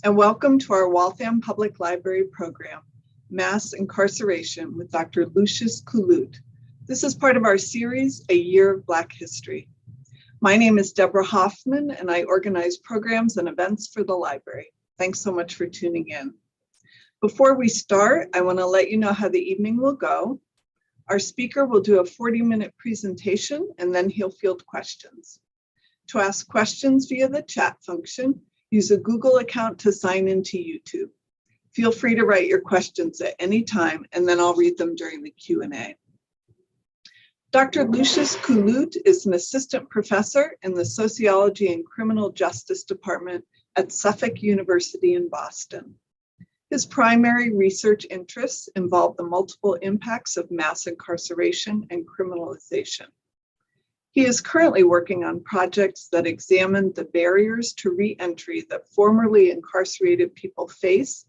and welcome to our Waltham Public Library program, Mass Incarceration with Dr. Lucius Couloute. This is part of our series, A Year of Black History. My name is Deborah Hoffman, and I organize programs and events for the library. Thanks so much for tuning in. Before we start, I want to let you know how the evening will go. Our speaker will do a 40-minute presentation, and then he'll field questions. To ask questions via the chat function, use a Google account to sign into YouTube. Feel free to write your questions at any time, and then I'll read them during the Q&A. Dr. Lucius Couloute is an assistant professor in the Sociology and Criminal Justice Department at Suffolk University in Boston. His primary research interests involve the multiple impacts of mass incarceration and criminalization. He is currently working on projects that examine the barriers to reentry that formerly incarcerated people face,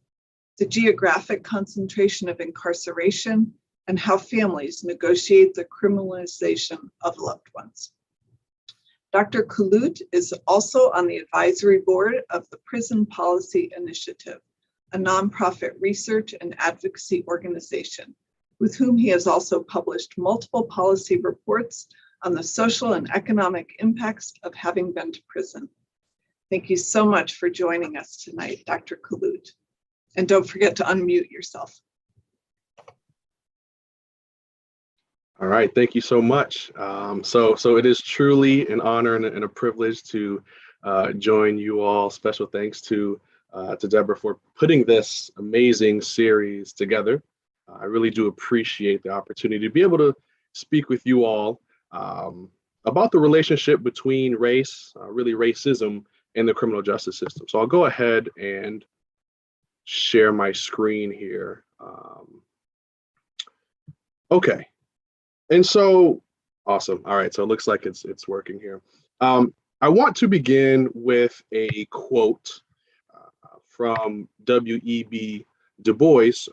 the geographic concentration of incarceration, and how families negotiate the criminalization of loved ones. Dr. Couloute is also on the advisory board of the Prison Policy Initiative, a nonprofit research and advocacy organization, with whom he has also published multiple policy reports on the social and economic impacts of having been to prison. Thank you so much for joining us tonight, Dr. Couloute. And don't forget to unmute yourself. All right, thank you so much. So it is truly an honor and a privilege to join you all. Special thanks to Deborah for putting this amazing series together. I really do appreciate the opportunity to be able to speak with you all about the relationship between race, really racism, and the criminal justice system. So I'll go ahead and share my screen here. Okay, and so awesome. All right, so it looks like it's working here. I want to begin with a quote from W.E.B. DuBois,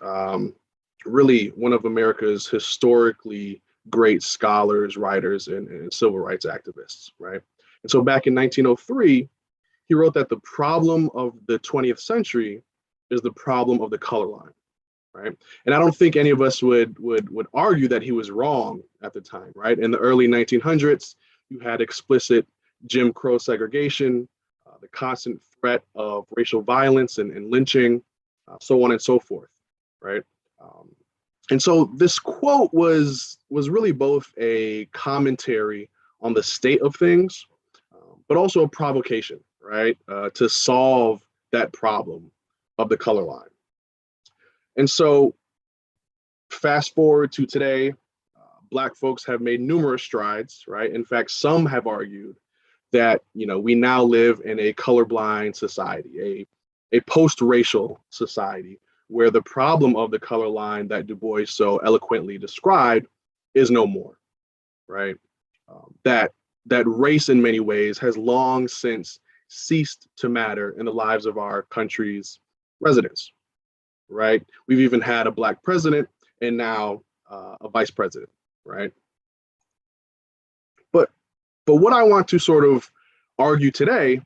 really one of America's historically great scholars, writers, and civil rights activists, right? And so back in 1903, he wrote that the problem of the 20th century is the problem of the color line, right? And I don't think any of us would argue that he was wrong at the time, right? In the early 1900s, you had explicit Jim Crow segregation, the constant threat of racial violence and lynching, so on and so forth, right? And so this quote was really both a commentary on the state of things, but also a provocation, right, to solve that problem of the color line. And so fast forward to today, Black folks have made numerous strides, right? In fact, some have argued that, we now live in a colorblind society, a post-racial society, where the problem of the color line that DuBois so eloquently described is no more, right? That race in many ways has long since ceased to matter in the lives of our country's residents, right? We've even had a Black president and now a vice president, right? But what I want to sort of argue today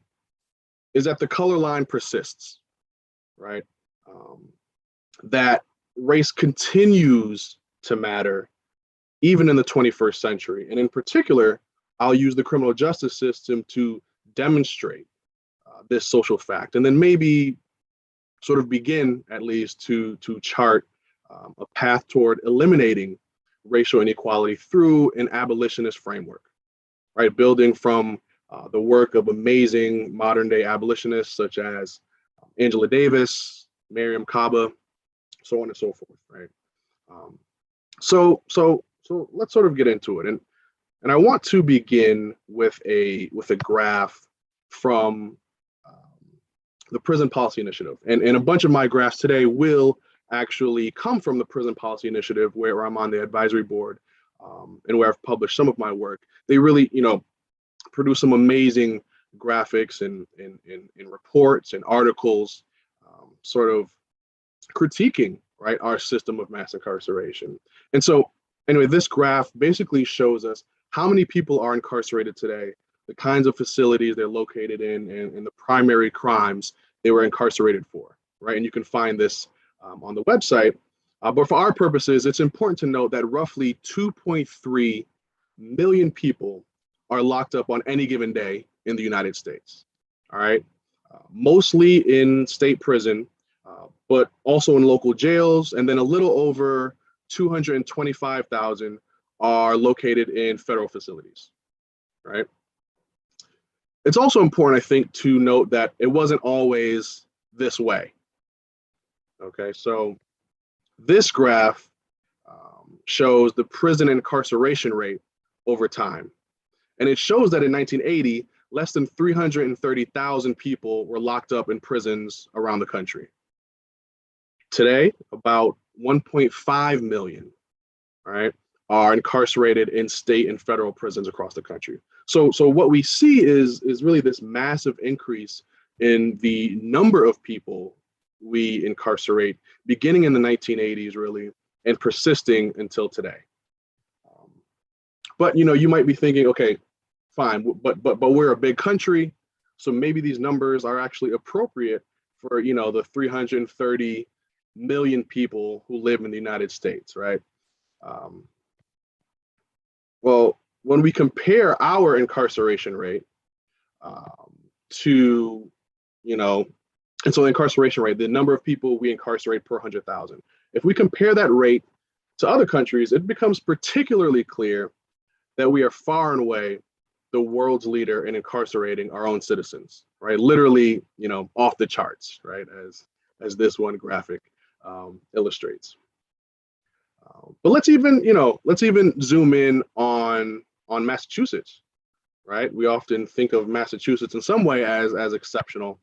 is that the color line persists, right? That race continues to matter even in the 21st century. And in particular, I'll use the criminal justice system to demonstrate this social fact, and then maybe sort of begin at least to chart a path toward eliminating racial inequality through an abolitionist framework, right? Building from the work of amazing modern day abolitionists such as Angela Davis, Mariam Kaba, so on and so forth, right? So let's sort of get into it, and I want to begin with a graph from the Prison Policy Initiative, and a bunch of my graphs today will actually come from the Prison Policy Initiative, where I'm on the advisory board, and where I've published some of my work. They really, produce some amazing graphics and reports and articles, sort of critiquing, right, our system of mass incarceration. And so anyway, this graph basically shows us how many people are incarcerated today, the kinds of facilities they're located in, and the primary crimes they were incarcerated for, right? And you can find this on the website. But for our purposes, it's important to note that roughly 2.3 million people are locked up on any given day in the United States, all right? Mostly in state prison, but also in local jails, and then a little over 225,000 are located in federal facilities, right? It's also important, I think, to note that it wasn't always this way. Okay, so this graph shows the prison incarceration rate over time. And it shows that in 1980, less than 330,000 people were locked up in prisons around the country. Today, about 1.5 million, right, are incarcerated in state and federal prisons across the country. So what we see is really this massive increase in the number of people we incarcerate, beginning in the 1980s, really, and persisting until today. But you might be thinking, okay, fine, but we're a big country, so maybe these numbers are actually appropriate for the 330 million people who live in the United States, right? Well, when we compare our incarceration rate to, and so the incarceration rate, the number of people we incarcerate per 100,000, if we compare that rate to other countries, it becomes particularly clear that we are far and away the world's leader in incarcerating our own citizens, right? Literally, off the charts, right? As this one graphic illustrates. But let's even zoom in on Massachusetts, right? We often think of Massachusetts in some way as exceptional.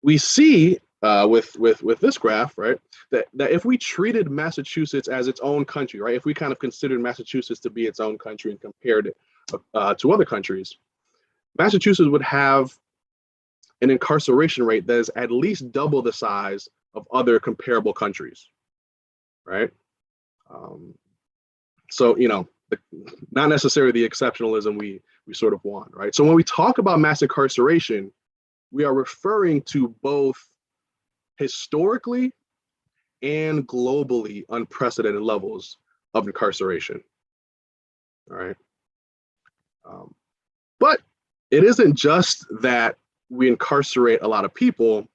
We see with this graph, right, that if we treated Massachusetts as its own country, right, if we kind of considered Massachusetts to be its own country and compared it to other countries, Massachusetts would have an incarceration rate that is at least double the size of other comparable countries, right? So not necessarily the exceptionalism we sort of want, right? So when we talk about mass incarceration, we are referring to both historically and globally unprecedented levels of incarceration. All right. But it isn't just that we incarcerate a lot of people.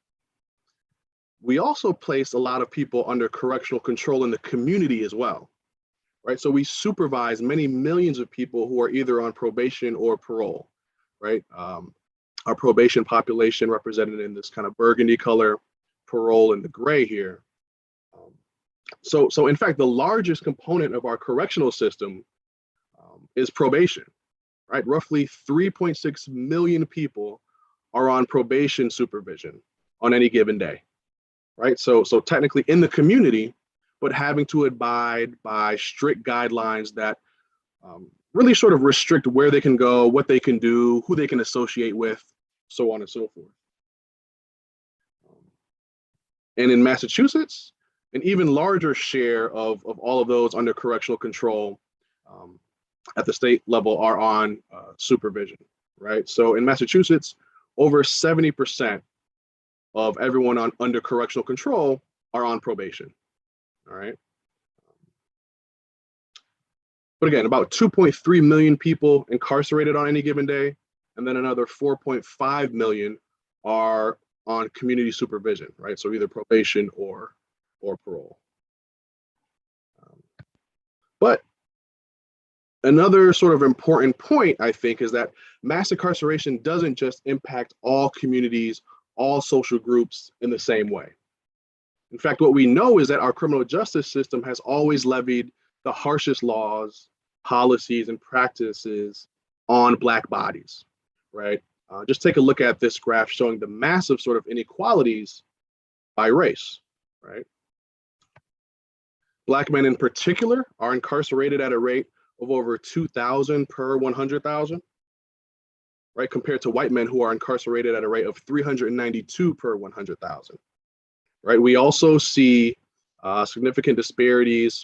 We also place a lot of people under correctional control in the community as well, right? So we supervise many millions of people who are either on probation or parole, right? Our probation population represented in this kind of burgundy color, parole in the gray here. So in fact, the largest component of our correctional system is probation, right? Roughly 3.6 million people are on probation supervision on any given day, right? So technically in the community, but having to abide by strict guidelines that really sort of restrict where they can go, what they can do, who they can associate with, so on and so forth. And in Massachusetts, an even larger share of all of those under correctional control at the state level are on supervision, right? So in Massachusetts, over 70% of everyone under correctional control are on probation, all right? But again, about 2.3 million people incarcerated on any given day, and then another 4.5 million are on community supervision, right? So either probation or parole. But another sort of important point, I think, is that mass incarceration doesn't just impact all communities, all social groups in the same way. In fact, what we know is that our criminal justice system has always levied the harshest laws, policies, and practices on Black bodies, right? Just take a look at this graph showing the massive sort of inequalities by race, right? Black men in particular are incarcerated at a rate of over 2,000 per 100,000, right? Compared to white men who are incarcerated at a rate of 392 per 100,000, right? We also see significant disparities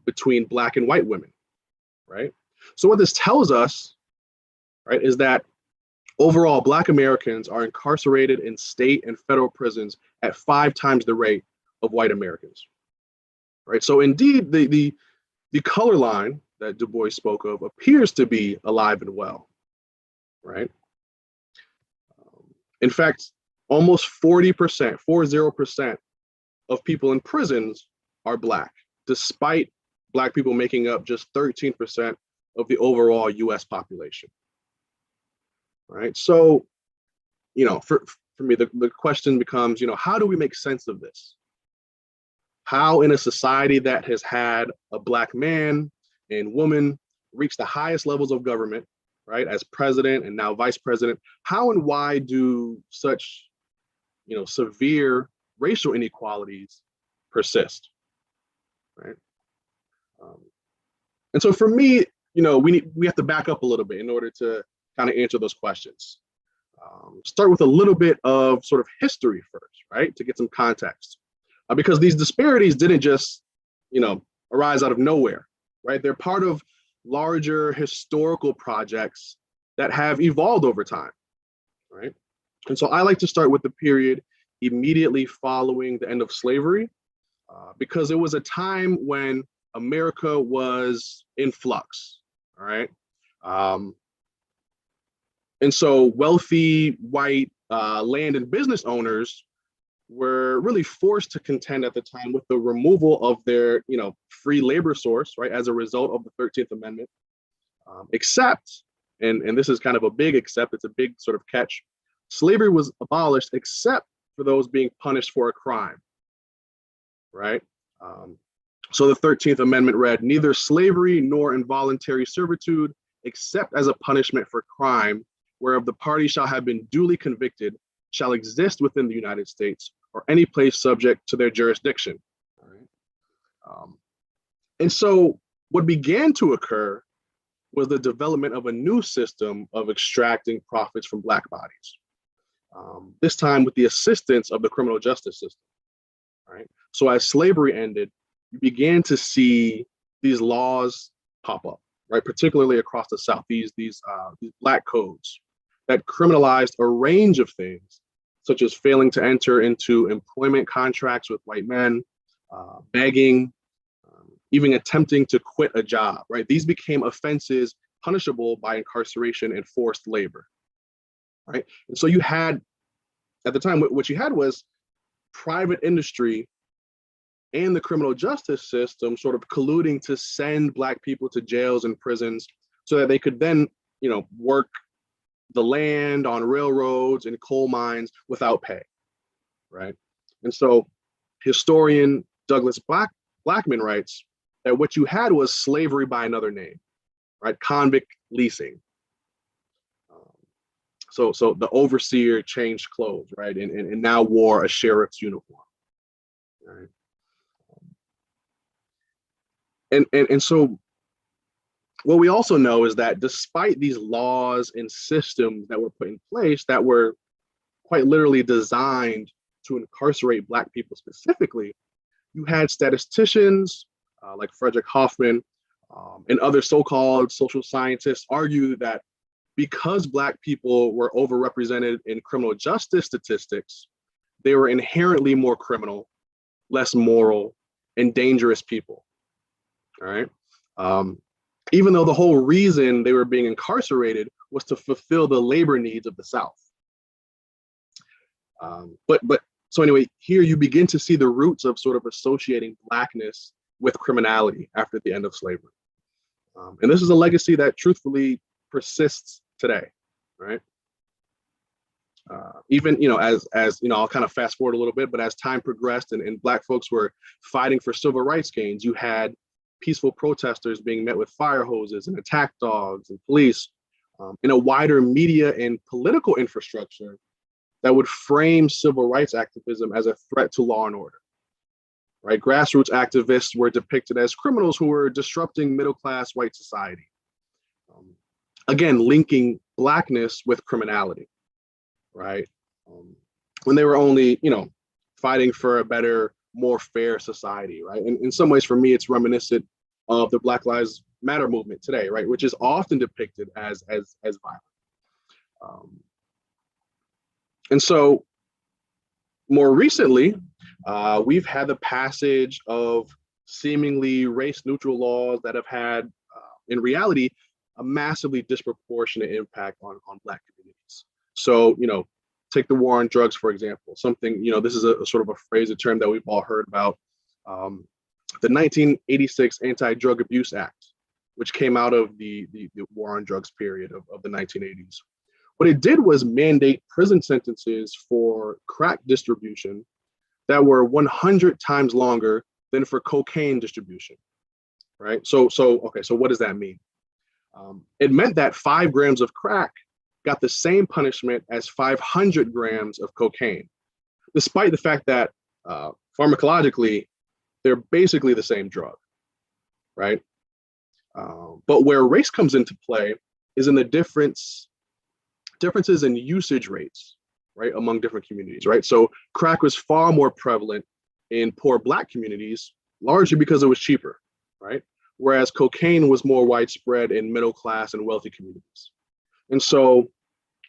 between Black and white women, right? So what this tells us, right, is that Overall, Black Americans are incarcerated in state and federal prisons at 5 times the rate of white Americans. Right. So indeed, the color line that DuBois spoke of appears to be alive and well. Right. In fact, almost 40% of people in prisons are Black, despite Black people making up just 13% of the overall US population. Right. So, for me, the question becomes, how do we make sense of this? How, in a society that has had a Black man and woman reach the highest levels of government, right, as president and now vice president, how and why do such, severe racial inequalities persist, right? And so for me, we have to back up a little bit in order to kind of answer those questions. Start with a little bit of sort of history first, right, to get some context. Because these disparities didn't just, arise out of nowhere, right? They're part of larger historical projects that have evolved over time, right? And so I like to start with the period immediately following the end of slavery, because it was a time when America was in flux, all right? And so wealthy white land and business owners were really forced to contend at the time with the removal of their, free labor source, right, as a result of the 13th Amendment, except, and this is kind of a big except, it's a big sort of catch, slavery was abolished except for those being punished for a crime, right? So the 13th Amendment read, neither slavery nor involuntary servitude, except as a punishment for crime, whereof the party shall have been duly convicted, shall exist within the United States or any place subject to their jurisdiction. All right. And so what began to occur was the development of a new system of extracting profits from Black bodies, this time with the assistance of the criminal justice system. All right. So as slavery ended, you began to see these laws pop up, right, particularly across the South, these Black codes that criminalized a range of things, such as failing to enter into employment contracts with white men, begging, even attempting to quit a job, right? These became offenses punishable by incarceration and forced labor, right? And so you had, at the time, what you had was private industry and the criminal justice system sort of colluding to send Black people to jails and prisons so that they could then, work the land on railroads and coal mines without pay, right? And so historian Douglas Blackman writes that what you had was slavery by another name, right? Convict leasing. So the overseer changed clothes, right? And now wore a sheriff's uniform, right? And so what we also know is that despite these laws and systems that were put in place that were quite literally designed to incarcerate Black people specifically, you had statisticians like Frederick Hoffman and other so-called social scientists argue that because Black people were overrepresented in criminal justice statistics, they were inherently more criminal, less moral, and dangerous people, all right? Even though the whole reason they were being incarcerated was to fulfill the labor needs of the South. So anyway, here you begin to see the roots of sort of associating Blackness with criminality after the end of slavery. And this is a legacy that truthfully persists today, right? Even, as I'll kind of fast forward a little bit, but as time progressed and Black folks were fighting for civil rights gains, you had peaceful protesters being met with fire hoses and attack dogs and police, in a wider media and political infrastructure that would frame civil rights activism as a threat to law and order, right? Grassroots activists were depicted as criminals who were disrupting middle-class white society. Again, linking Blackness with criminality, right? When they were only, fighting for a better, more fair society, right? And in some ways, for me, it's reminiscent of the Black Lives Matter movement today, right? Which is often depicted as violent. And so more recently, we've had the passage of seemingly race-neutral laws that have had, in reality, a massively disproportionate impact on Black communities. So, take the war on drugs, for example. Something, this is a sort of a phrase, a term that we've all heard about. The 1986 Anti-Drug Abuse Act, which came out of the war on drugs period of the 1980s. What it did was mandate prison sentences for crack distribution that were 100 times longer than for cocaine distribution, right? So what does that mean? It meant that 5 grams of crack got the same punishment as 500 grams of cocaine, despite the fact that pharmacologically, they're basically the same drug, right? But where race comes into play is in the differences in usage rates, right, among different communities, right? So crack was far more prevalent in poor Black communities, largely because it was cheaper, right? Whereas cocaine was more widespread in middle class and wealthy communities. And so,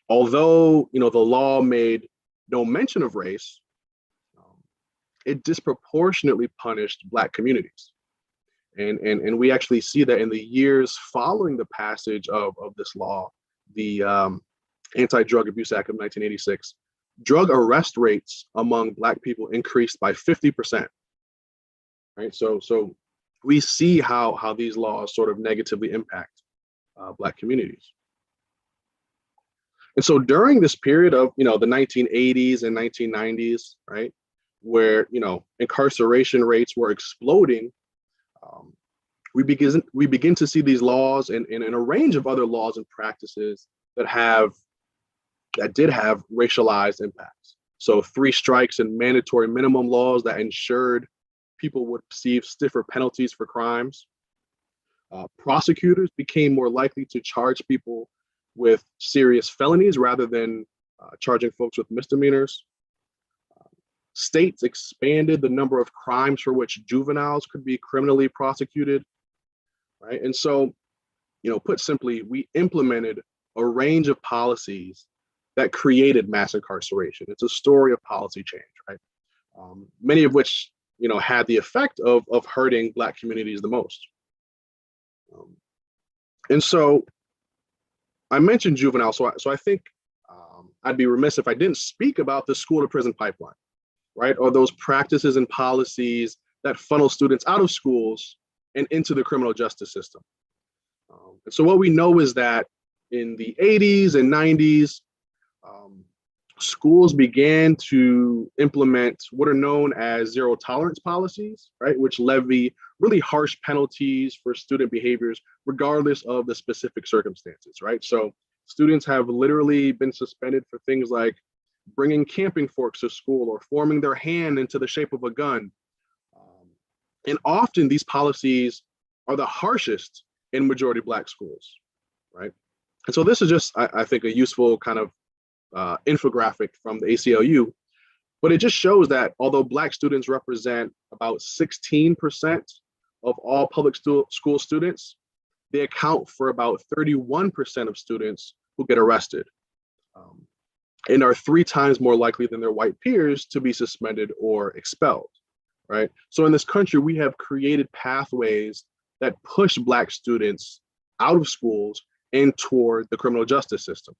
although the law made no mention of race, it disproportionately punished Black communities. And we actually see that in the years following the passage of this law, the Anti-Drug Abuse Act of 1986, drug arrest rates among Black people increased by 50%. Right, so we see how these laws sort of negatively impact Black communities. And so during this period of the 1980s and 1990s, right, where incarceration rates were exploding, we begin to see these laws and a range of other laws and practices that did have racialized impacts. So 3 strikes and mandatory minimum laws that ensured people would receive stiffer penalties for crimes. Prosecutors became more likely to charge people with serious felonies rather than charging folks with misdemeanors. States expanded the number of crimes for which juveniles could be criminally prosecuted, right? And so, put simply, we implemented a range of policies that created mass incarceration. It's a story of policy change, right? Many of which, had the effect of hurting Black communities the most. And so, I mentioned juvenile, so I think I'd be remiss if I didn't speak about the school to prison pipeline, right? Or those practices and policies that funnel students out of schools and into the criminal justice system. And so what we know is that in the 80s and 90s, schools began to implement what are known as zero tolerance policies, right? Which levy really harsh penalties for student behaviors, regardless of the specific circumstances, right? So students have literally been suspended for things like bringing camping forks to school or forming their hand into the shape of a gun. And often these policies are the harshest in majority Black schools, right? And so this is just, I think, a useful kind of infographic from the ACLU, but it just shows that although Black students represent about 16% of all public school students, they account for about 31% of students who get arrested and are 3 times more likely than their white peers to be suspended or expelled, right? So in this country, we have created pathways that push Black students out of schools and toward the criminal justice system.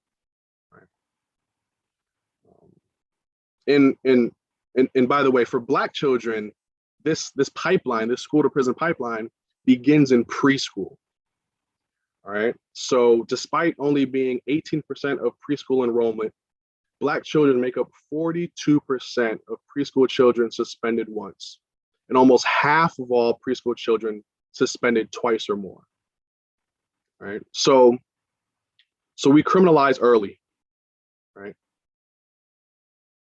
And by the way, for Black children, this pipeline, this school to prison pipeline, begins in preschool. All right. So despite only being 18% of preschool enrollment, Black children make up 42% of preschool children suspended once, and almost half of all preschool children suspended twice or more. All right. So we criminalize early, right?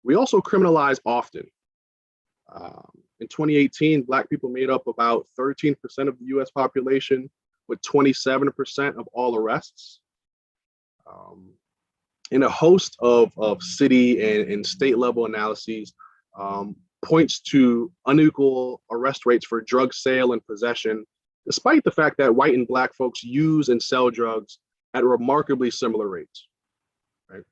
We also criminalize often. In 2018, Black people made up about 13% of the US population, with 27% of all arrests. And a host of city and state level analyses points to unequal arrest rates for drug sale and possession, despite the fact that white and Black folks use and sell drugs at remarkably similar rates. Right?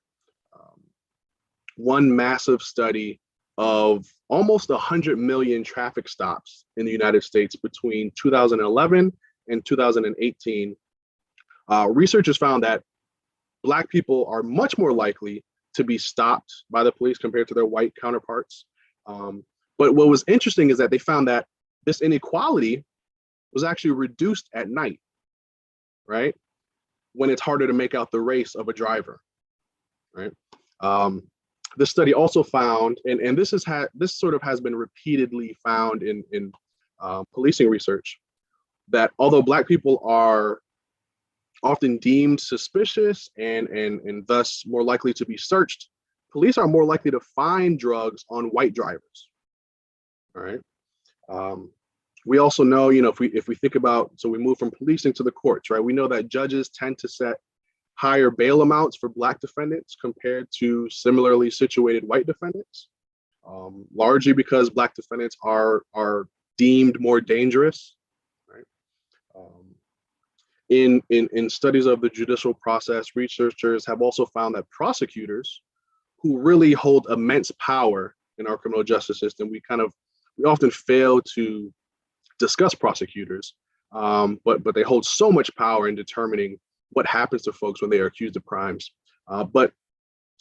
one massive study of almost 100 million traffic stops in the United States between 2011 and 2018, researchers found that Black people are much more likely to be stopped by the police compared to their white counterparts. But what was interesting is that they found that this inequality was actually reduced at night, right? When it's harder to make out the race of a driver, right? The study also found, and this sort of has been repeatedly found in policing research, that although Black people are often deemed suspicious and thus more likely to be searched, police are more likely to find drugs on white drivers. All right. We also know, if we think about, so we move from policing to the courts, right? We know that judges tend to set higher bail amounts for Black defendants compared to similarly situated white defendants, largely because Black defendants are deemed more dangerous, right? In studies of the judicial process, researchers have also found that prosecutors, who really hold immense power in our criminal justice system, we often fail to discuss prosecutors, but they hold so much power in determining what happens to folks when they are accused of crimes. But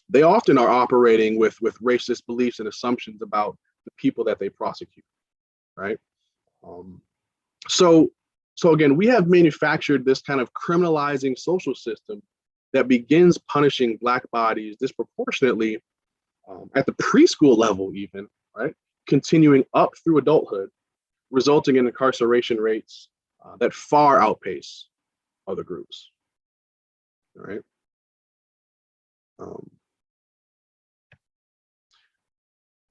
they often are operating with racist beliefs and assumptions about the people that they prosecute, right? So again, we have manufactured this kind of criminalizing social system that begins punishing Black bodies disproportionately at the preschool level even, right? Continuing up through adulthood, resulting in incarceration rates that far outpace other groups, all right?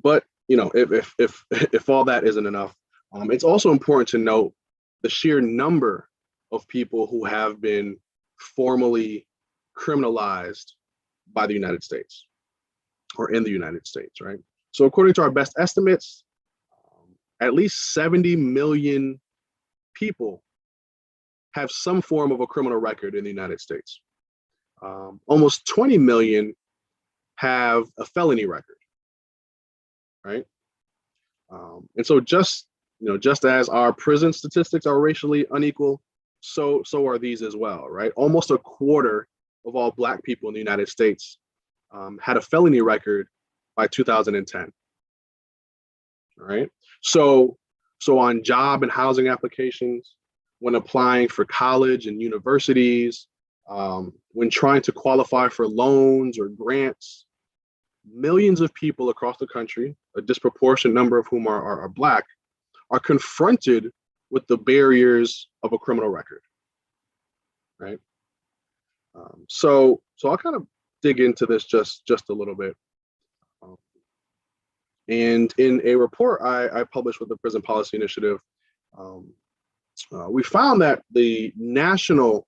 But if all that isn't enough, it's also important to note the sheer number of people who have been formally criminalized by the United States or in the United States, right? So according to our best estimates, at least 70 million people have some form of a criminal record in the United States. Almost 20 million have a felony record, right? And so just as our prison statistics are racially unequal, so are these as well, right? Almost a quarter of all Black people in the United States had a felony record by 2010. All right. So on job and housing applications, when applying for college and universities, when trying to qualify for loans or grants, millions of people across the country, a disproportionate number of whom are Black, are confronted with the barriers of a criminal record, right? So I'll kind of dig into this just a little bit. And in a report I published with the Prison Policy Initiative, we found that the national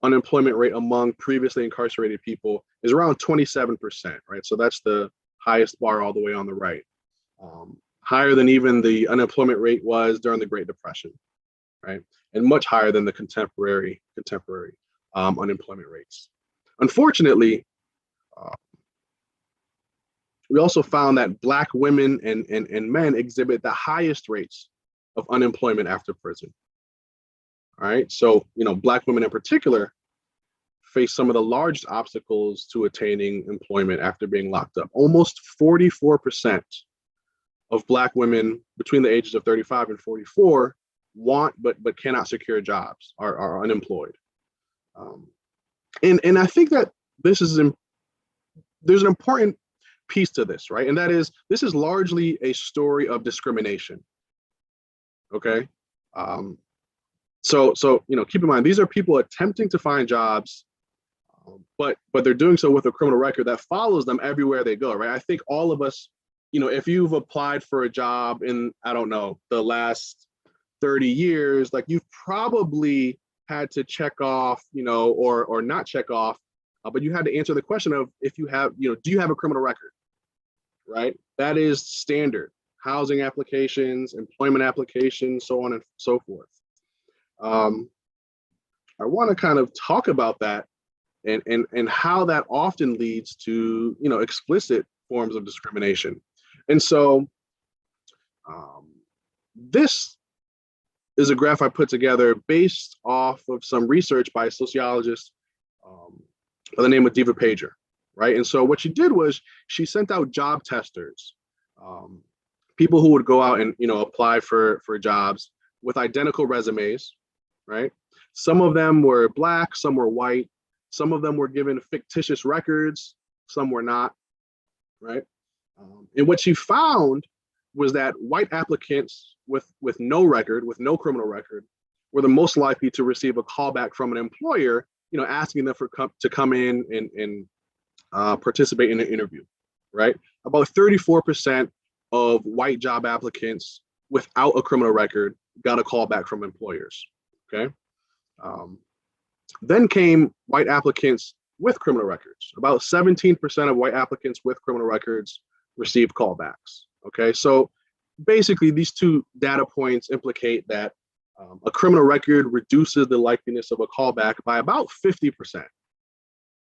unemployment rate among previously incarcerated people is around 27%, right? So that's the highest bar all the way on the right. Higher than even the unemployment rate was during the Great Depression, right? And much higher than the contemporary unemployment rates. Unfortunately, we also found that Black women and men exhibit the highest rates of unemployment after prison. All right, so Black women in particular face some of the largest obstacles to attaining employment after being locked up. Almost 44% of Black women between the ages of 35 and 44 want but cannot secure jobs, are unemployed. And I think that there's an important piece to this, right? And that is, this is largely a story of discrimination. Okay. So keep in mind, these are people attempting to find jobs, but they're doing so with a criminal record that follows them everywhere they go, right? I think all of us, if you've applied for a job in, I don't know, the last 30 years, like you've probably had to check off, or not check off, but you had to answer the question of if you have, do you have a criminal record, right? That is standard. Housing applications, employment applications, so on and so forth. I want to kind of talk about that and how that often leads to, explicit forms of discrimination. And so this is a graph I put together based off of some research by a sociologist by the name of Diva Pager, right? And so what she did was she sent out job testers, people who would go out and apply for jobs with identical resumes, right? Some of them were Black, some were white, some of them were given fictitious records, some were not, right? And what she found was that white applicants with no record, with no criminal record, were the most likely to receive a callback from an employer, asking them to come in and participate in an interview, right? About 34% of white job applicants without a criminal record got a callback from employers, okay? Then came white applicants with criminal records. About 17% of white applicants with criminal records received callbacks, okay? So basically these two data points implicate that a criminal record reduces the likeliness of a callback by about 50%,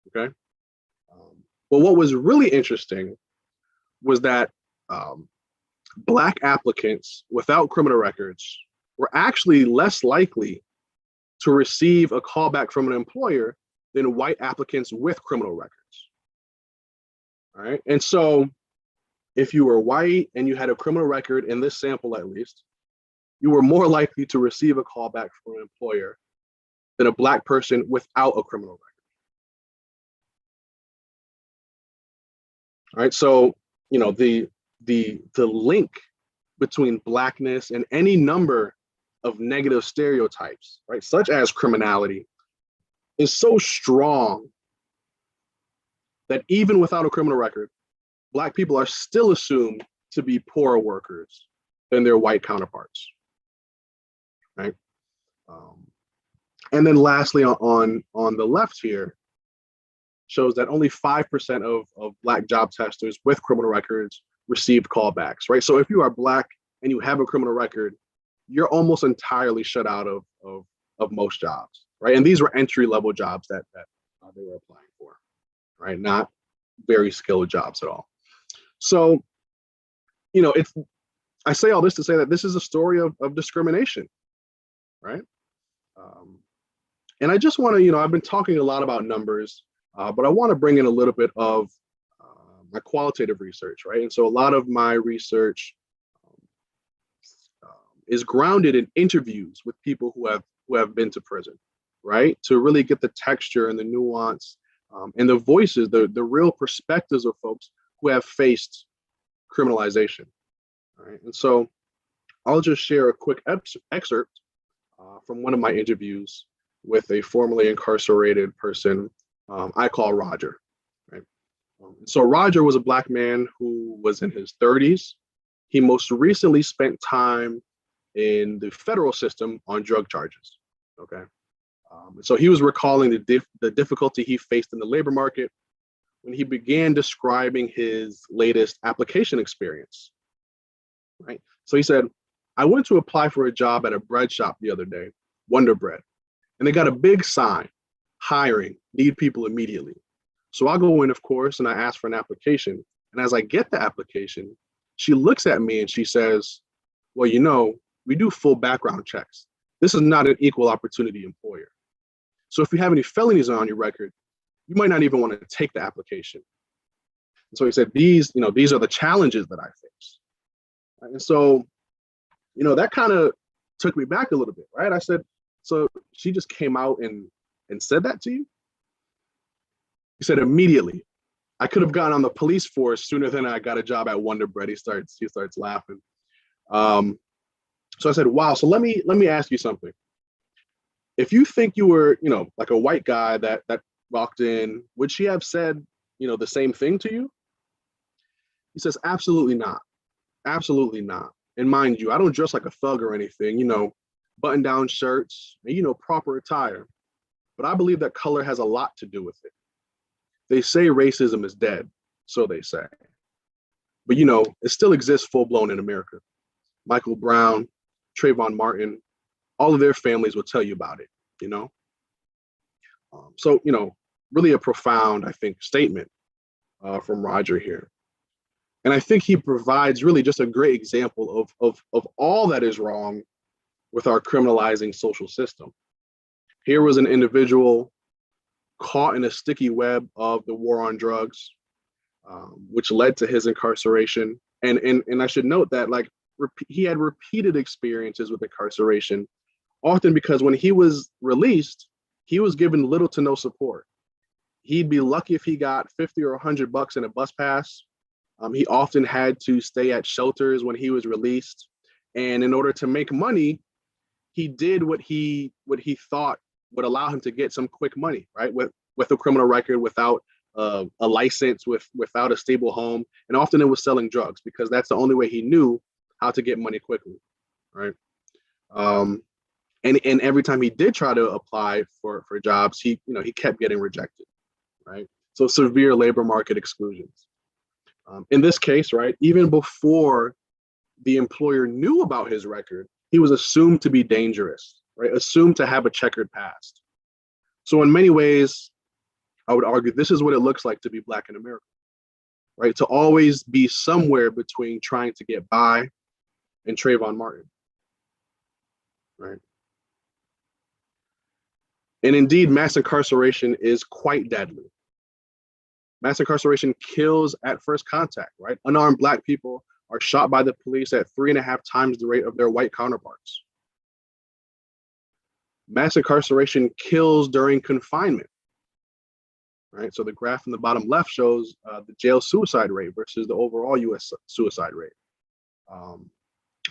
okay? But what was really interesting was that Black applicants without criminal records were actually less likely to receive a callback from an employer than white applicants with criminal records. All right. And so if you were white and you had a criminal record, in this sample at least, you were more likely to receive a callback from an employer than a Black person without a criminal record. All right. So, the link between Blackness and any number of negative stereotypes, right, such as criminality, is so strong that even without a criminal record, Black people are still assumed to be poorer workers than their white counterparts, right? And then lastly, on the left here, shows that only 5% of Black job testers with criminal records received callbacks, right? So if you are Black and you have a criminal record, you're almost entirely shut out of most jobs, right? And these were entry-level jobs that they were applying for, right? Not very skilled jobs at all. So, I say all this to say that this is a story of discrimination, right? And I just want to, I've been talking a lot about numbers, but I want to bring in a little bit of my qualitative research, right? And so a lot of my research is grounded in interviews with people who have been to prison, right? To really get the texture and the nuance and the voices, the real perspectives of folks who have faced criminalization, right? And so I'll just share a quick excerpt from one of my interviews with a formerly incarcerated person I call Roger, right? So Roger was a Black man who was in his 30s. He most recently spent time in the federal system on drug charges, okay? So he was recalling the difficulty he faced in the labor market when he began describing his latest application experience, right? So he said, I went to apply for a job at a bread shop the other day, Wonder Bread, and they got a big sign, hiring, need people immediately. So I go in, of course, and I ask for an application. And as I get the application, she looks at me and she says, well, we do full background checks. This is not an equal opportunity employer. So if you have any felonies on your record, you might not even want to take the application. And so he said, these are the challenges that I face. And so, that kind of took me back a little bit, right? I said, so she just came out and said that to you? He said, immediately. I could have gotten on the police force sooner than I got a job at Wonder Bread. He starts laughing. So I said, wow, so let me ask you something. If you think you were, like a white guy that walked in, would she have said, the same thing to you? He says, absolutely not. Absolutely not. And mind you, I don't dress like a thug or anything, button-down shirts, and, proper attire. But I believe that color has a lot to do with it. They say racism is dead, so they say. But, it still exists full-blown in America. Michael Brown, Trayvon Martin, all of their families will tell you about it, So, really a profound, I think, statement from Roger here. And I think he provides really just a great example of all that is wrong with our criminalizing social system. Here was an individual caught in a sticky web of the war on drugs, which led to his incarceration. And I should note that he had repeated experiences with incarceration, often because when he was released, he was given little to no support. He'd be lucky if he got 50 or $100 in a bus pass. He often had to stay at shelters when he was released. And in order to make money, he did what he thought would allow him to get some quick money, right? With a criminal record, without a license, without a stable home. And often it was selling drugs, because that's the only way he knew how to get money quickly, right? And every time he did try to apply for jobs, he kept getting rejected, right? So severe labor market exclusions. In this case, right, even before the employer knew about his record, he was assumed to be dangerous, right? Assumed to have a checkered past. So in many ways, I would argue this is what it looks like to be Black in America, right? To always be somewhere between trying to get by and Trayvon Martin, right? And indeed, mass incarceration is quite deadly. Mass incarceration kills at first contact, right? Unarmed Black people are shot by the police at 3.5 times the rate of their white counterparts. Mass incarceration kills during confinement, right? So the graph in the bottom left shows the jail suicide rate versus the overall US suicide rate.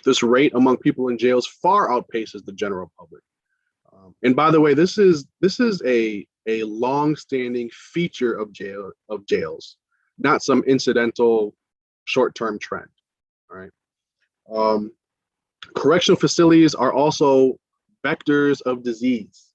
This rate among people in jails far outpaces the general public. And by the way, this is a long-standing feature of jails, not some incidental short-term trend. Right? Correctional facilities are also vectors of disease,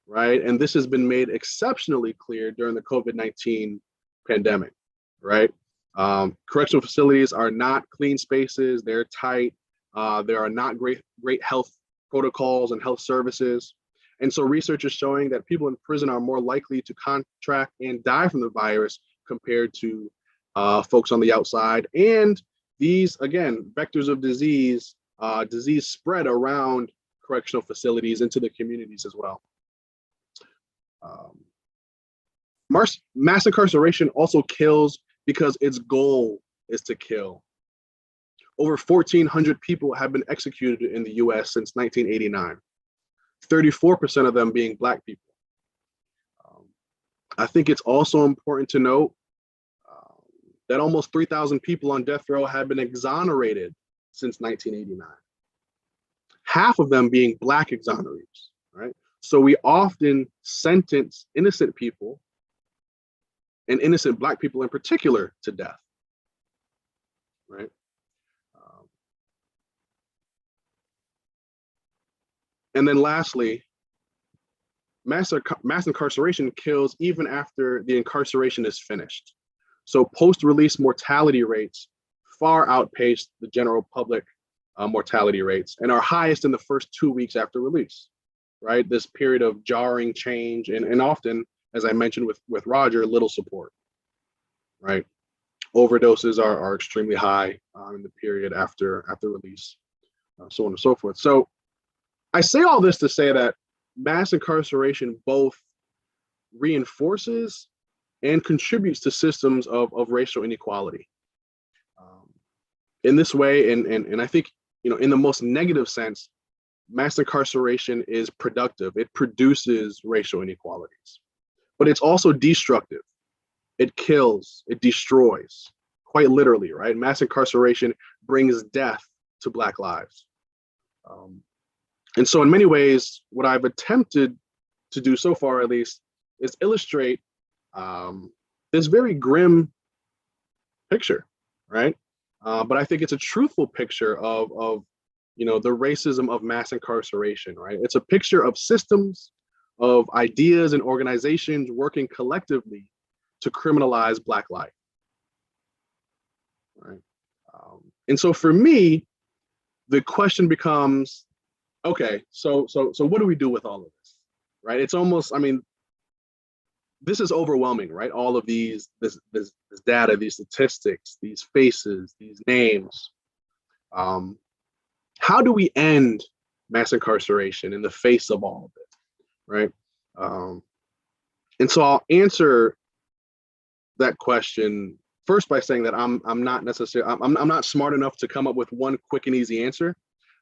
right? And this has been made exceptionally clear during the COVID-19 pandemic, right? Correctional facilities are not clean spaces; they're tight. There are not great health protocols and health services. And so research is showing that people in prison are more likely to contract and die from the virus compared to folks on the outside. And these, again, vectors of disease spread around correctional facilities into the communities as well. Mass incarceration also kills because its goal is to kill. Over 1,400 people have been executed in the US since 1989. 34% of them being Black people. I think it's also important to note that almost 3,000 people on death row have been exonerated since 1989. Half of them being Black exonerees, right? So we often sentence innocent people, and innocent Black people in particular, to death, right? And then lastly, mass incarceration kills even after the incarceration is finished. So post-release mortality rates far outpace the general public mortality rates and are highest in the first 2 weeks after release, right? This period of jarring change and often, as I mentioned with Roger, little support, right? Overdoses are extremely high in the period after release, so on and so forth. So I say all this to say that mass incarceration both reinforces and contributes to systems of racial inequality. In this way, and I think, in the most negative sense, mass incarceration is productive. It produces racial inequalities, but it's also destructive. It kills, it destroys, quite literally, right? Mass incarceration brings death to Black lives. And so in many ways, what I've attempted to do so far, at least, is illustrate this very grim picture, right? But I think it's a truthful picture of the racism of mass incarceration, right? It's a picture of systems, of ideas and organizations working collectively to criminalize Black life, right? And so for me, the question becomes, okay, so what do we do with all of this, right? It's almost, this is overwhelming, right? All of this data, these statistics, these faces, these names. How do we end mass incarceration in the face of all of it, right? And so I'll answer that question first by saying that I'm not smart enough to come up with one quick and easy answer,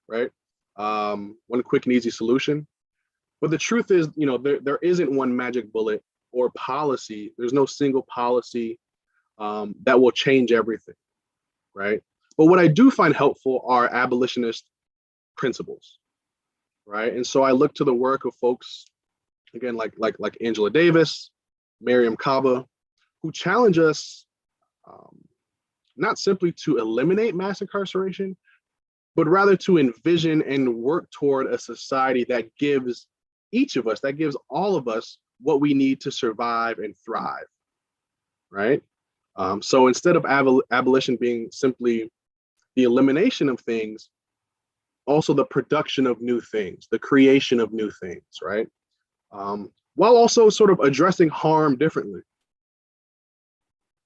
right? One quick and easy solution. But the truth is, there isn't one magic bullet or policy. There's no single policy that will change everything, right? But what I do find helpful are abolitionist principles, right? And so I look to the work of folks, again, like Angela Davis, Mariame Kaba, who challenge us not simply to eliminate mass incarceration, but rather to envision and work toward a society that gives each of us, that gives all of us what we need to survive and thrive, right? So instead of abolition being simply the elimination of things, also the production of new things, the creation of new things, right? While also sort of addressing harm differently,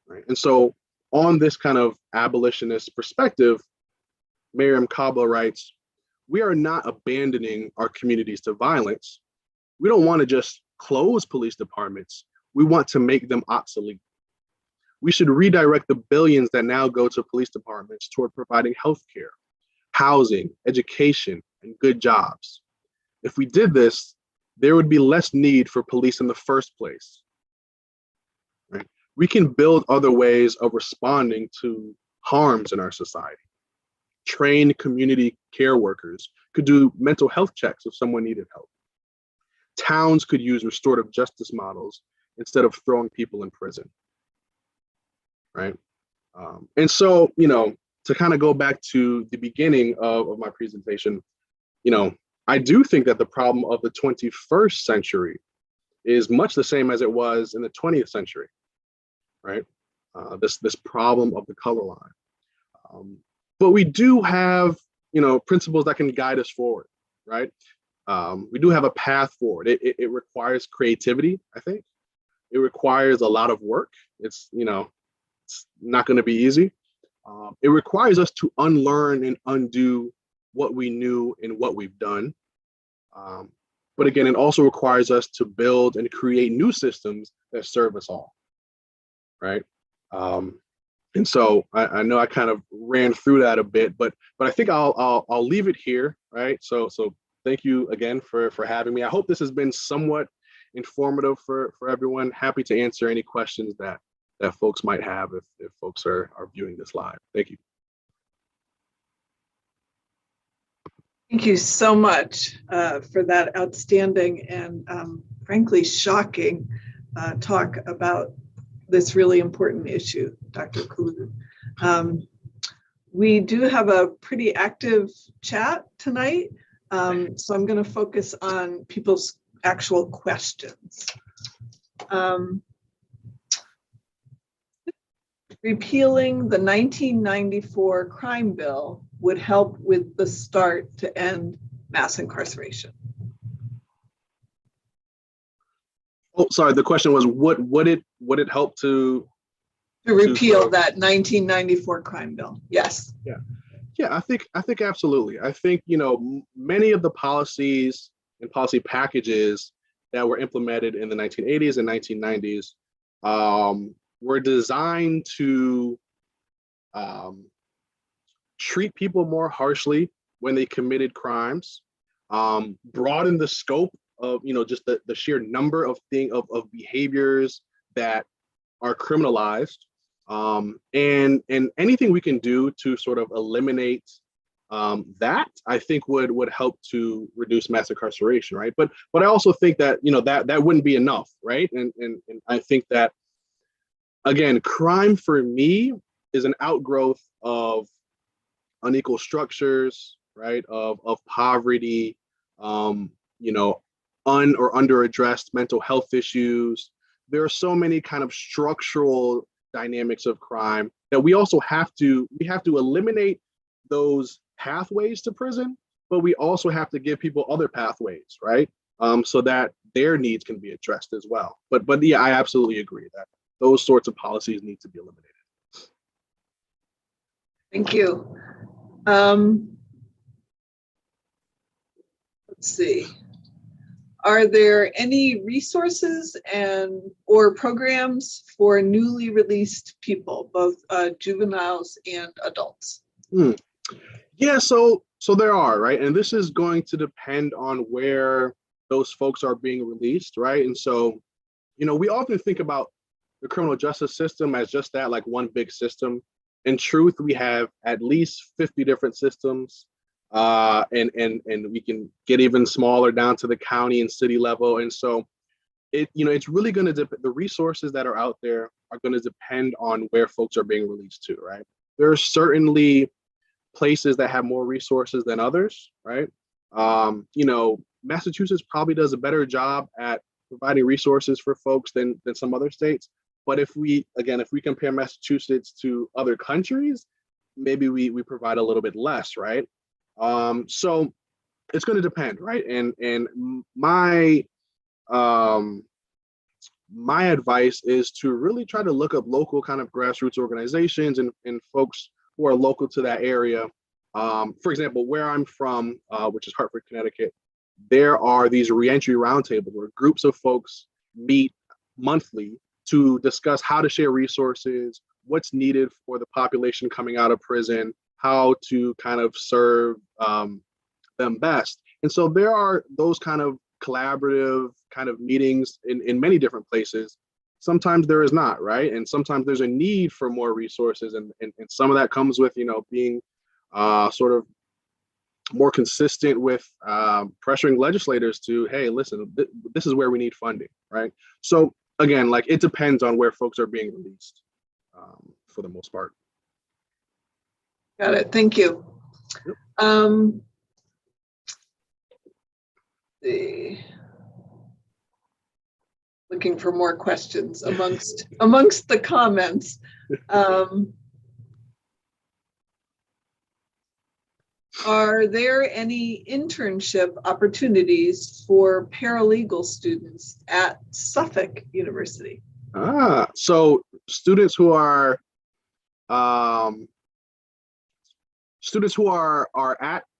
right? And so on this kind of abolitionist perspective, Mariame Kaba writes, "We are not abandoning our communities to violence. We don't want to just close police departments. We want to make them obsolete. We should redirect the billions that now go to police departments toward providing healthcare, housing, education, and good jobs. If we did this, there would be less need for police in the first place. Right? We can build other ways of responding to harms in our society. Trained community care workers could do mental health checks if someone needed help. Towns could use restorative justice models instead of throwing people in prison." Right? And so, to kind of go back to the beginning of my presentation, I do think that the problem of the 21st century is much the same as it was in the 20th century, right? This problem of the color line. But we do have, principles that can guide us forward, right? We do have a path forward. It requires creativity, I think. It requires a lot of work. It's not going to be easy. It requires us to unlearn and undo what we knew and what we've done. But again, it also requires us to build and create new systems that serve us all, right? And so I know I kind of ran through that a bit, but I think I'll leave it here, right? So thank you again for having me. I hope this has been somewhat informative for everyone. Happy to answer any questions that folks might have if folks are viewing this live. Thank you. Thank you so much for that outstanding and frankly shocking talk about this really important issue, Dr. Couloute. We do have a pretty active chat tonight, so I'm going to focus on people's actual questions. Repealing the 1994 crime bill would help with the start to end mass incarceration. Oh, sorry. The question was, would it help to repeal that 1994 crime bill? Yes. Yeah. I think absolutely. I think many of the policies and policy packages that were implemented in the 1980s and 1990s were designed to treat people more harshly when they committed crimes, broaden the scope of just the sheer number of behaviors that are criminalized, and anything we can do to sort of eliminate that, I think would help to reduce mass incarceration, right? But I also think that that wouldn't be enough, right? And I think that, again, crime for me is an outgrowth of unequal structures, right? Of poverty, un or underaddressed mental health issues. There are so many kind of structural dynamics of crime that we have to eliminate those pathways to prison, but we also have to give people other pathways, right? So that their needs can be addressed as well. But yeah, I absolutely agree that those sorts of policies need to be eliminated. Thank you. Let's see. Are there any resources or programs for newly released people, both juveniles and adults? Yeah, so there are, right? And this is going to depend on where those folks are being released, right? And so, we often think about the criminal justice system as just that, like one big system. In truth, we have at least 50 different systems, and we can get even smaller down to the county and city level. And so it's really going to the resources that are out there are going to depend on where folks are being released to, right? There are certainly places that have more resources than others, right? Massachusetts probably does a better job at providing resources for folks than some other states. But if we compare Massachusetts to other countries, maybe we provide a little bit less, right? So it's going to depend, right? And my advice is to really try to look up local kind of grassroots organizations and folks who are local to that area. For example, where I'm from, which is Hartford, Connecticut, there are these reentry roundtables where groups of folks meet monthly to discuss how to share resources, what's needed for the population coming out of prison, how to kind of serve them best. And so there are those kind of collaborative kind of meetings in many different places. Sometimes there is not, right? And sometimes there's a need for more resources. And some of that comes with, being sort of more consistent with pressuring legislators to, hey, listen, this is where we need funding, right? So again, like it depends on where folks are being released for the most part. Got it. Thank you. Yep. Looking for more questions amongst the comments. Are there any internship opportunities for paralegal students at Suffolk University? So students who are at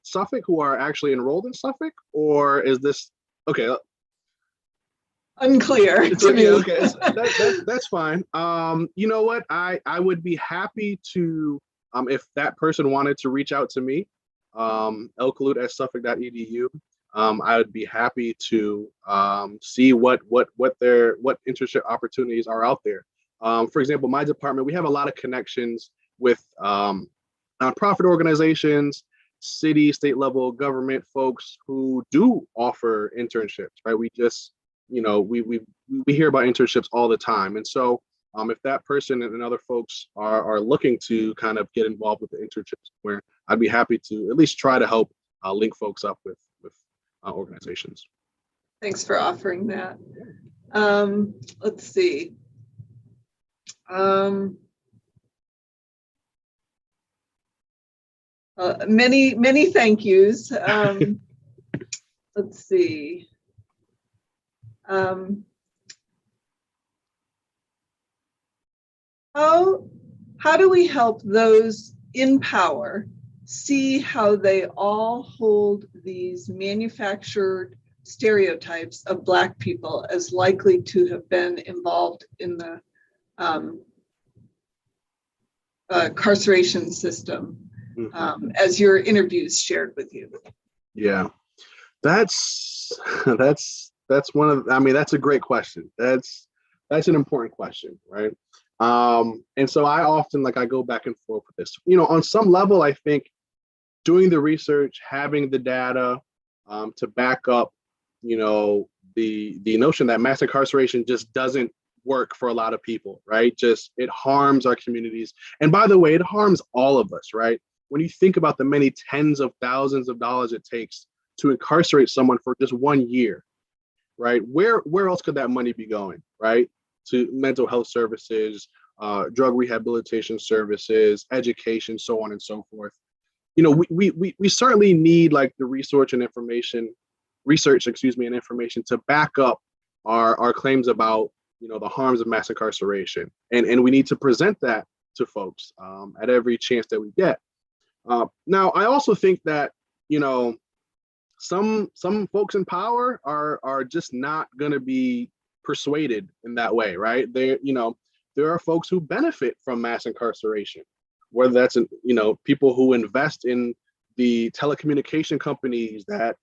Suffolk who are actually enrolled in Suffolk, or is this okay? Unclear to me. Okay, that's fine. You know what? I would be happy to, if that person wanted to reach out to me, lcouloute@suffolk.edu. I would be happy to see what internship opportunities are out there. For example, my department, we have a lot of connections with nonprofit organizations, city, state level government folks who do offer internships, right? We just, we hear about internships all the time. And so if that person and other folks are looking to kind of get involved with the internships, where I'd be happy to at least try to help link folks up with organizations. Thanks for offering that. Let's see. Many thank yous. Let's see. How do we help those in power see how they all hold these manufactured stereotypes of Black people as likely to have been involved in the incarceration system, as your interviews shared with you? Yeah, that's one of, that's a great question. That's an important question, right? And so I often, I go back and forth with this. On some level, I think doing the research, having the data to back up, the notion that mass incarceration just doesn't work for a lot of people, right? Just, it harms our communities. And by the way, it harms all of us, right? When you think about the many tens of thousands of dollars it takes to incarcerate someone for just 1 year, right? Where else could that money be going, right? To mental health services, drug rehabilitation services, education, so on and so forth. We certainly need the research and information to back up our claims about, the harms of mass incarceration, and we need to present that to folks at every chance that we get. Now, I also think that, some folks in power are just not going to be persuaded in that way, right? There are folks who benefit from mass incarceration, whether that's people who invest in the telecommunication companies that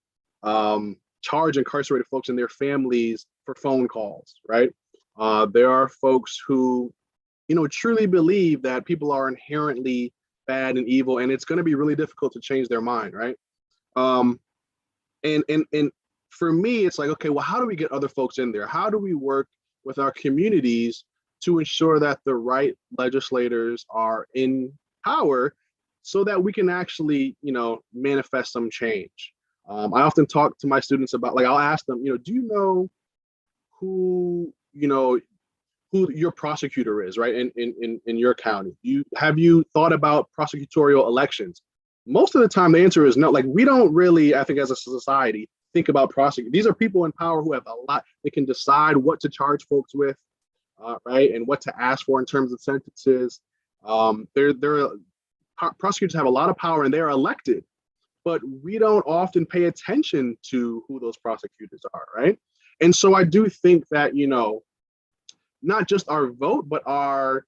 charge incarcerated folks and their families for phone calls, right? There are folks who, truly believe that people are inherently bad and evil, and it's going to be really difficult to change their mind, right? And for me, it's like, okay, well, how do we get other folks in there? How do we work with our communities to ensure that the right legislators are in power so that we can actually, manifest some change? I often talk to my students about, like, I'll ask them, do you know who, who your prosecutor is, right? In your county. Have you thought about prosecutorial elections? Most of the time, the answer is no. Like, we don't really, I think, as a society, think about prosecutors. These are people in power who have a lot. They can decide what to charge folks with, right, and what to ask for in terms of sentences. Prosecutors have a lot of power, and they're elected, but we don't often pay attention to who those prosecutors are, right? And so I do think that, not just our vote, but our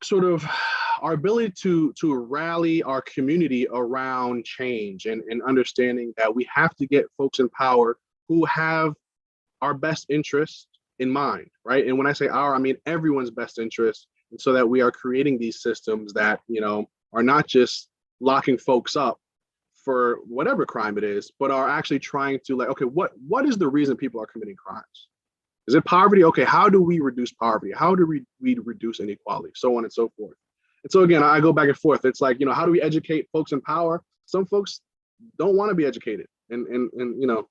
sort of our ability to rally our community around change and understanding that we have to get folks in power who have our best interest in mind, right? And when I say our, I mean everyone's best interest, and so that we are creating these systems that, are not just locking folks up for whatever crime it is, but are actually trying to, like, okay, what is the reason people are committing crimes? Is it poverty? Okay, how do we reduce poverty? How do we reduce inequality? So on and so forth. And so again, I go back and forth. It's like, how do we educate folks in power? Some folks don't want to be educated. And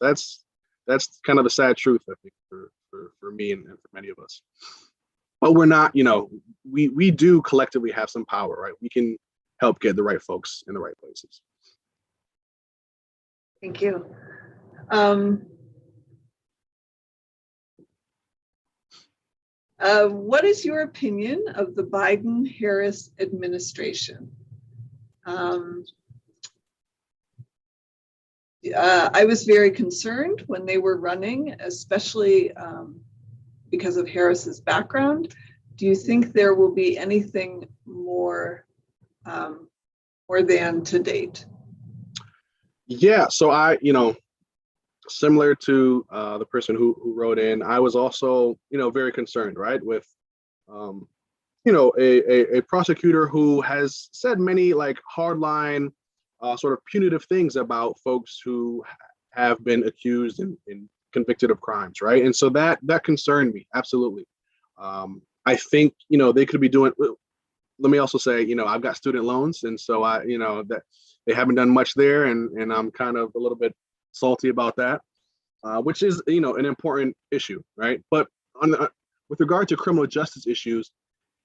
that's kind of the sad truth, I think, for me and for many of us. But we're not, we do collectively have some power, right? We can help get the right folks in the right places. Thank you. What is your opinion of the Biden-Harris administration? I was very concerned when they were running, especially because of Harris's background. Do you think there will be anything more than to date? Yeah, so similar to the person who wrote in, I was also, very concerned, right, with, a prosecutor who has said many, like, hardline, sort of punitive things about folks who have been accused and convicted of crimes, right? And so that concerned me, absolutely. I think, they could be doing. Let me also say, I've got student loans, and so that they haven't done much there, and I'm kind of a little bit salty about that, which is, an important issue, right? But with regard to criminal justice issues,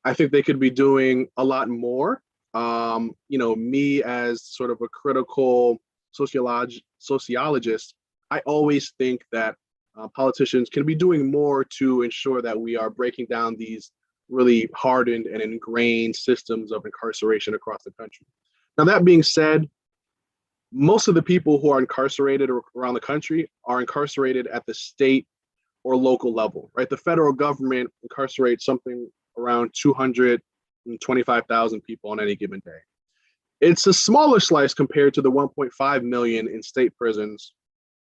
I think they could be doing a lot more. Me as sort of a critical sociologist, I always think that politicians can be doing more to ensure that we are breaking down these really hardened and ingrained systems of incarceration across the country. Now, that being said, most of the people who are incarcerated around the country are incarcerated at the state or local level, right? The federal government incarcerates something around 225,000 people on any given day. It's a smaller slice compared to the 1.5 million in state prisons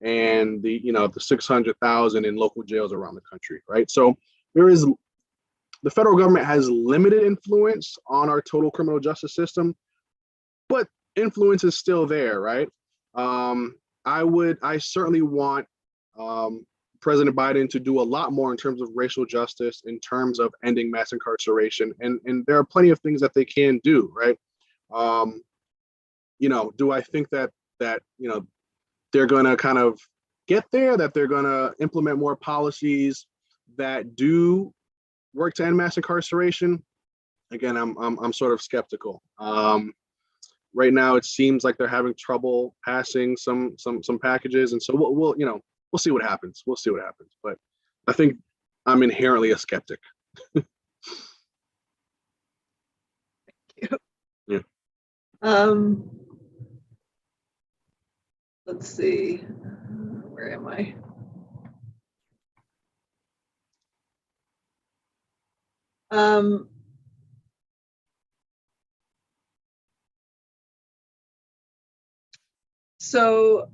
and the 600,000 in local jails around the country, right? So the federal government has limited influence on our total criminal justice system, but influence is still there, right? I certainly want President Biden to do a lot more in terms of racial justice, in terms of ending mass incarceration, and there are plenty of things that they can do, right? Do I think that they're going to kind of get there, that they're going to implement more policies that do work to end mass incarceration? Again, I'm sort of skeptical. Right now, it seems like they're having trouble passing some packages, and so we'll we'll see what happens. We'll see what happens. But I think I'm inherently a skeptic. Yeah. Let's see, where am I? So,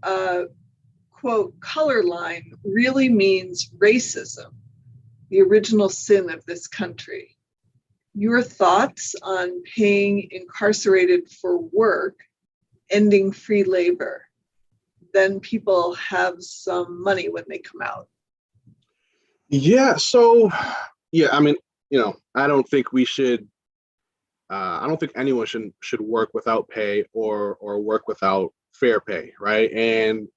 quote, color line really means racism, the original sin of this country. Your thoughts on paying incarcerated for work, ending free labor? Then people have some money when they come out. Yeah. So, yeah, I mean, I don't think we should. I don't think anyone should work without pay or work without fair pay, right? And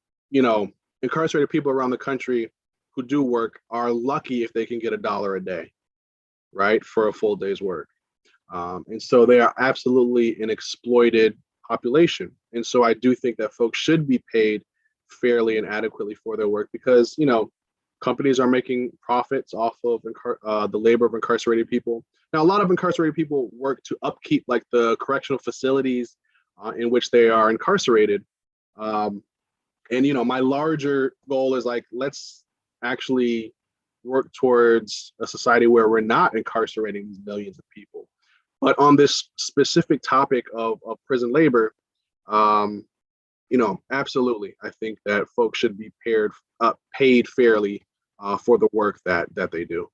incarcerated people around the country who do work are lucky if they can get $1 a day, right, for a full day's work. And so they are absolutely an exploited population. And so I do think that folks should be paid fairly and adequately for their work because, companies are making profits off of the labor of incarcerated people. Now, a lot of incarcerated people work to upkeep like the correctional facilities in which they are incarcerated. And, my larger goal is like, let's actually work towards a society where we're not incarcerating these millions of people. But on this specific topic of prison labor, absolutely, I think that folks should be paid fairly for the work that they do.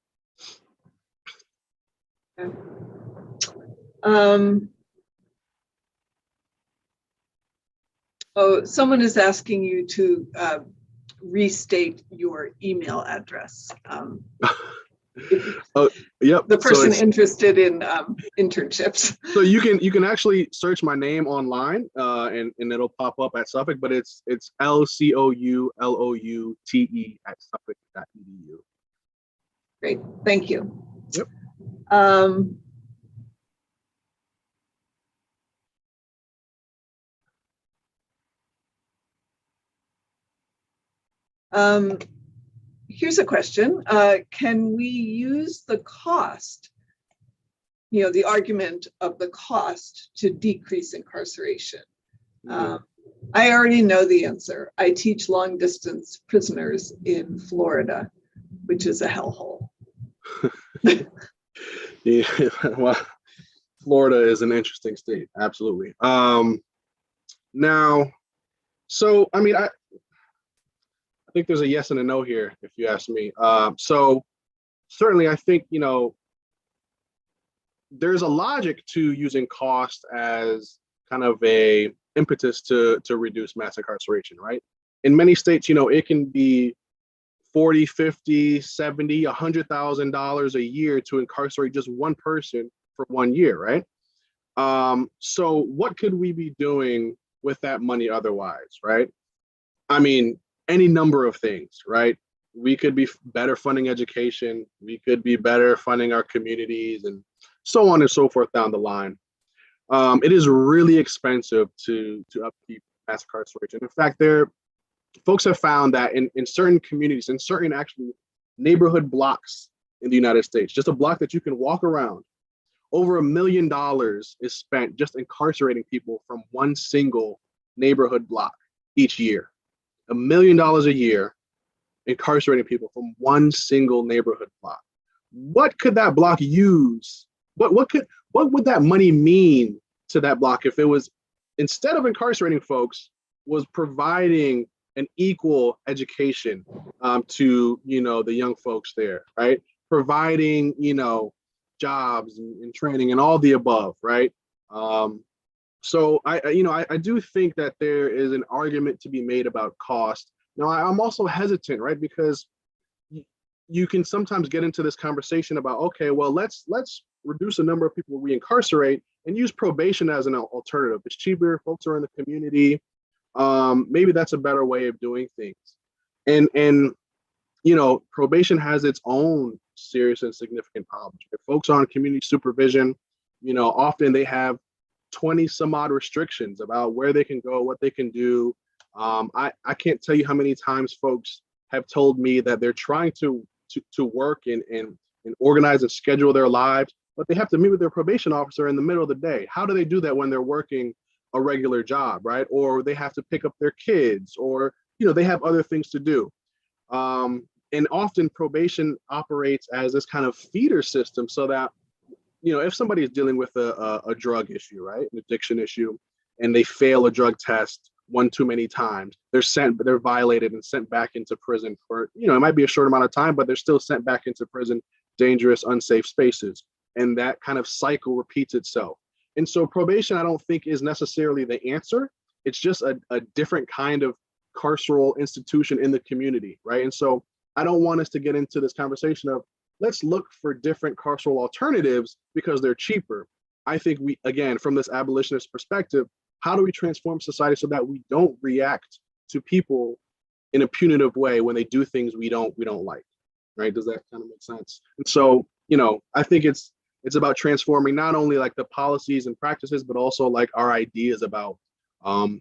Okay. Someone is asking you to restate your email address. Yep. The person interested in internships. So you can actually search my name online and it'll pop up at Suffolk, but it's LCOULOUTE@suffolk.edu. Great, thank you. Yep. Here's a question. Can we use the cost, the argument of the cost to decrease incarceration? I already know the answer. I teach long distance prisoners in Florida, which is a hellhole. Yeah, well, Florida is an interesting state. Absolutely. Now, so, I mean, I think there's a yes and a no here, if you ask me. So certainly, I think, there's a logic to using cost as kind of a impetus to reduce mass incarceration, right? In many states, it can be $40, $50, $70, $100,000 a year to incarcerate just one person for 1 year, right? So what could we be doing with that money otherwise, right? I mean, any number of things, right? We could be better funding education. We could be better funding our communities and so on and so forth down the line. It is really expensive to upkeep mass incarceration. In fact, folks have found that in certain communities, in certain actually neighborhood blocks in the United States, just a block that you can walk around, over $1 million is spent just incarcerating people from one single neighborhood block each year. $1 million a year incarcerating people from one single neighborhood block. What could that block use? What would that money mean to that block if it was, instead of incarcerating folks, was providing an equal education to the young folks there, right? Providing jobs and training and all the above, right? So I do think that there is an argument to be made about cost. Now I'm also hesitant, right? Because you can sometimes get into this conversation about, okay, well, let's reduce the number of people we incarcerate and use probation as an alternative. It's cheaper, folks are in the community. Maybe that's a better way of doing things. And probation has its own serious and significant problems. If folks are on community supervision, often they have 20 some odd restrictions about where they can go, what they can do. I can't tell you how many times folks have told me that they're trying to work and organize and schedule their lives, but they have to meet with their probation officer in the middle of the day. How do they do that when they're working a regular job, right? Or they have to pick up their kids, or they have other things to do. And often probation operates as this kind of feeder system, so that if somebody is dealing with a drug issue, right, an addiction issue, and they fail a drug test one too many times, they're violated and sent back into prison for, it might be a short amount of time, but they're still sent back into prison, dangerous, unsafe spaces. And that kind of cycle repeats itself. And so probation, I don't think, is necessarily the answer. It's just a different kind of carceral institution in the community, right? And so I don't want us to get into this conversation of, let's look for different carceral alternatives because they're cheaper. I think we, again, from this abolitionist perspective, how do we transform society so that we don't react to people in a punitive way when they do things we don't like, right? Does that kind of make sense? And so, I think it's about transforming not only like the policies and practices, but also like our ideas about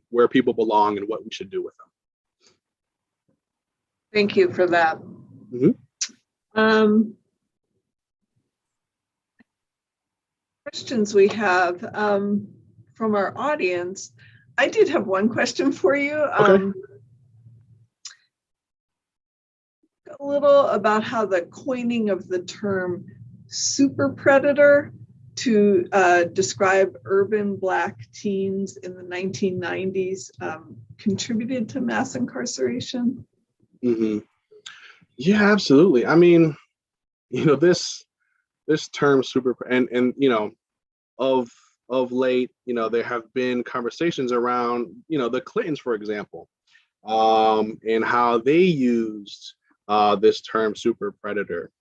where people belong and what we should do with them. Thank you for that. Mm-hmm. Questions we have from our audience. I did have one question for you. Okay. A little about how the coining of the term super predator to describe urban Black teens in the 1990s contributed to mass incarceration. Mm-hmm. Yeah, absolutely. I mean, this term super, and of late, there have been conversations around, the Clintons, for example, and how they used this term super predator.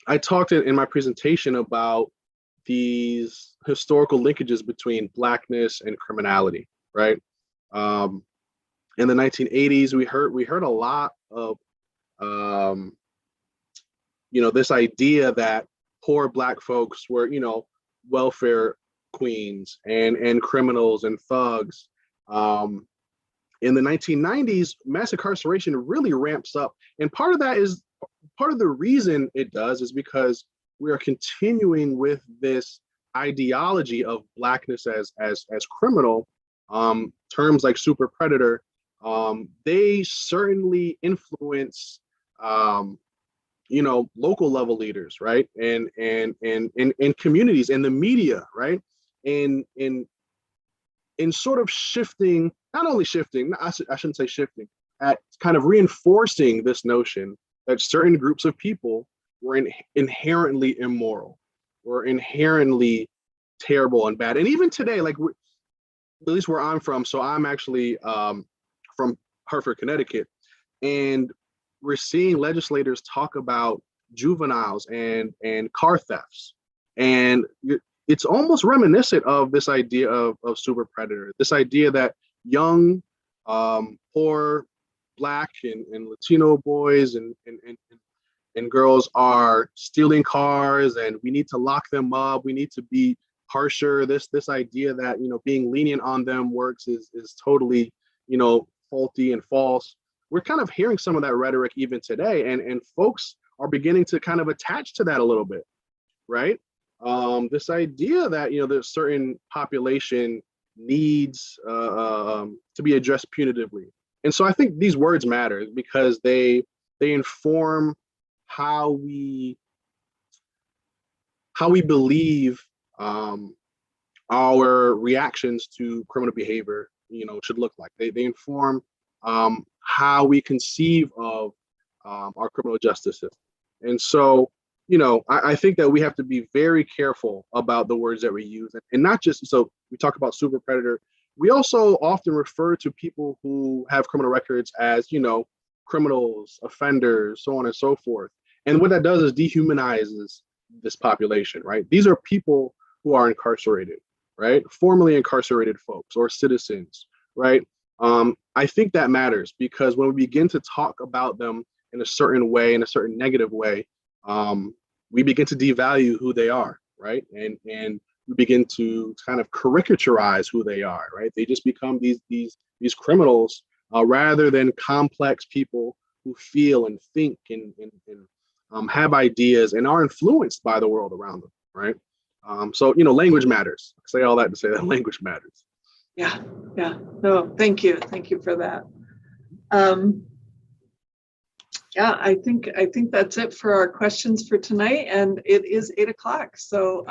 I talked in my presentation about these historical linkages between Blackness and criminality, right? In the 1980s, we heard a lot of, this idea that poor Black folks were, welfare queens and criminals and thugs. In the 1990s, mass incarceration really ramps up. And part of the reason it does is because we are continuing with this ideology of Blackness as criminal. Terms like super predator, they certainly influence local level leaders, right? And communities and the media, right? And in sort of shifting, not only shifting, I shouldn't say shifting, at kind of reinforcing this notion that certain groups of people were inherently immoral, were inherently terrible and bad. And even today, like at least where I'm from, so I'm actually from Hartford, Connecticut, and we're seeing legislators talk about juveniles and car thefts. And it's almost reminiscent of this idea of super predator, this idea that young, poor Black and Latino boys and girls are stealing cars, and we need to lock them up. We need to be harsher. This idea that, being lenient on them works is totally, faulty and false. We're kind of hearing some of that rhetoric even today, and folks are beginning to kind of attach to that a little bit, right? This idea that, there's certain population needs to be addressed punitively. And so I think these words matter because they inform how we believe our reactions to criminal behavior, should look like. They inform how we conceive of our criminal justice system. And so, I think that we have to be very careful about the words that we use, and not just, so we talk about super predator. We also often refer to people who have criminal records as, criminals, offenders, so on and so forth. And what that does is dehumanizes this population, right? These are people who are incarcerated, right? Formerly incarcerated folks or citizens, right? I think that matters because when we begin to talk about them in a certain way, in a certain negative way, we begin to devalue who they are, right? And we begin to kind of caricaturize who they are, right? They just become these criminals rather than complex people who feel and think and have ideas and are influenced by the world around them, right? So, language matters. I say all that to say that language matters. Yeah. No, thank you for that. Yeah, I think that's it for our questions for tonight, and it is 8 o'clock. So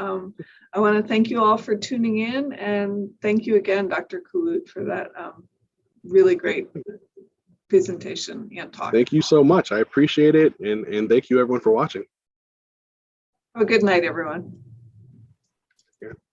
I want to thank you all for tuning in, and thank you again, Dr. Couloute, for that really great presentation and talk. Thank you so much. I appreciate it, and thank you everyone for watching. Have a good night, everyone.